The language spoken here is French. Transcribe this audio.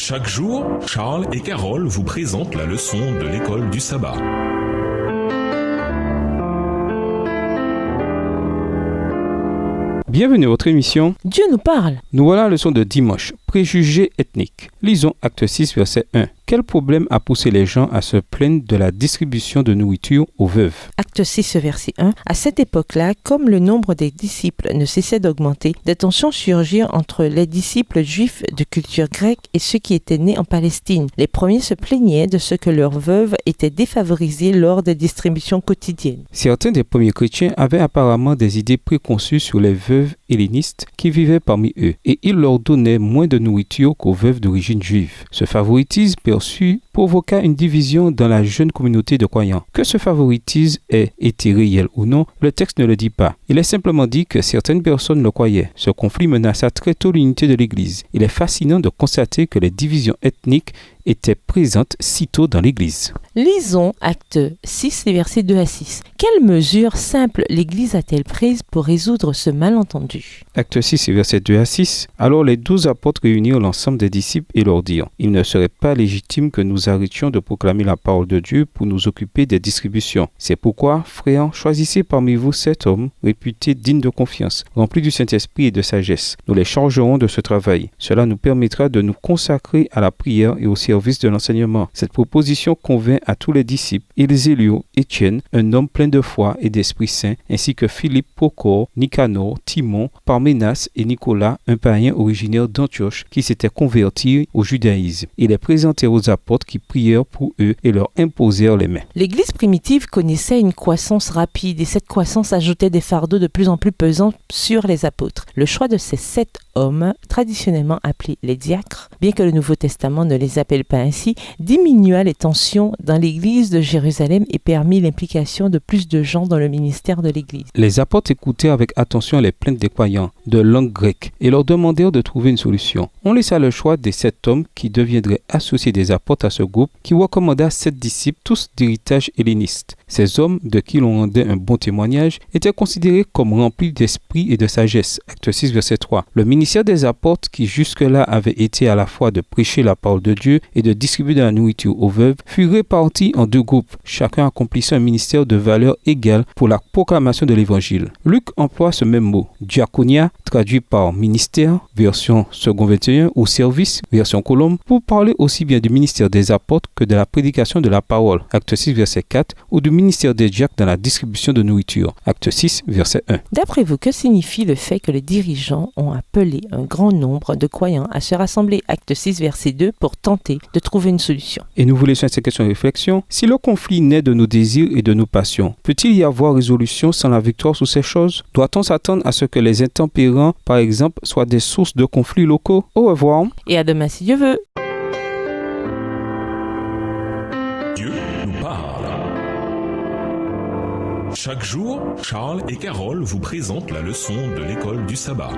Chaque jour, Charles et Carole vous présentent la leçon de l'école du sabbat. Bienvenue à votre émission Dieu nous parle. Nous voilà à la leçon de dimanche, préjugés ethniques. Lisons Acte 6, verset 1. Quel problème a poussé les gens à se plaindre de la distribution de nourriture aux veuves? Acte 6, verset 1. À cette époque-là, comme le nombre des disciples ne cessait d'augmenter, des tensions surgirent entre les disciples juifs de culture grecque et ceux qui étaient nés en Palestine. Les premiers se plaignaient de ce que leurs veuves étaient défavorisées lors des distributions quotidiennes. Certains des premiers chrétiens avaient apparemment des idées préconçues sur les veuves hellénistes qui vivaient parmi eux, et ils leur donnaient moins de nourriture qu'aux veuves d'origine juive. Ce favoritisme perçu provoqua une division dans la jeune communauté de croyants. Que ce favoritisme ait été réel ou non, le texte ne le dit pas. Il est simplement dit que certaines personnes le croyaient. Ce conflit menaça très tôt l'unité de l'Église. Il est fascinant de constater que les divisions ethniques étaient présentes si tôt dans l'Église. Lisons Acte 6, les versets 2 à 6. Quelles mesures simples l'Église a-t-elle prises pour résoudre ce malentendu? Acte 6, versets 2 à 6. Alors les 12 apôtres réunirent l'ensemble des disciples et leur dirent: Il ne serait pas légitime que nous arrêtions de proclamer la parole de Dieu pour nous occuper des distributions. C'est pourquoi, frères, choisissez parmi vous 7 hommes réputés dignes de confiance, remplis du Saint-Esprit et de sagesse. Nous les chargerons de ce travail. Cela nous permettra de nous consacrer à la prière et au service de l'enseignement. Cette proposition convint à tous les disciples. Ils élurent Étienne, un homme plein de foi et d'Esprit Saint, ainsi que Philippe, Procor, Nicanor, Timon, Parménas et Nicolas, un païen originaire d'Antioche qui s'était converti au judaïsme. Ils les présentèrent aux apôtres qui prièrent pour eux et leur imposèrent les mains. L'Église primitive connaissait une croissance rapide et cette croissance ajoutait des fardeaux de plus en plus pesants sur les apôtres. Le choix de ces 7 hommes, traditionnellement appelés les diacres, bien que le Nouveau Testament ne les appelle pas ainsi, diminua les tensions dans l'Église de Jérusalem et permit l'implication de plus de gens dans le ministère de l'Église. Les apôtres écoutèrent avec attention les plaintes des croyants de langue grecque et leur demandèrent de trouver une solution. On laissa le choix des 7 hommes qui deviendraient associés des apôtres à ce groupe qui recommanda 7 disciples, tous d'héritage helléniste. Ces hommes, de qui l'on rendait un bon témoignage, étaient considérés comme remplis d'esprit et de sagesse. Acte 6, verset 3. Le ministère des apôtres, qui jusque-là avait été à la fois de prêcher la parole de Dieu et de distribuer de la nourriture aux veuves, fut réparti en 2 groupes, chacun accomplissant un ministère de valeur égale pour la proclamation de l'Évangile. Luc emploie ce même mot, diaconia, traduit par ministère, version second 21, ou service, version Colombe, pour parler aussi bien du ministère des apôtres que de la prédication de la parole. Acte 6, verset 4, ou du ministère des diacres dans la distribution de nourriture. Acte 6, verset 1. D'après vous, que signifie le fait que les dirigeants ont appelé un grand nombre de croyants à se rassembler? Acte 6, verset 2, pour tenter de trouver une solution. Et nous vous laissons cette question de réflexion. Si le conflit naît de nos désirs et de nos passions, peut-il y avoir résolution sans la victoire sur ces choses? Doit-on s'attendre à ce que les intempérants, par exemple, soient des sources de conflits locaux? Au revoir. Et à demain si Dieu veut. Dieu nous parle. Chaque jour, Charles et Carole vous présentent la leçon de l'école du sabbat.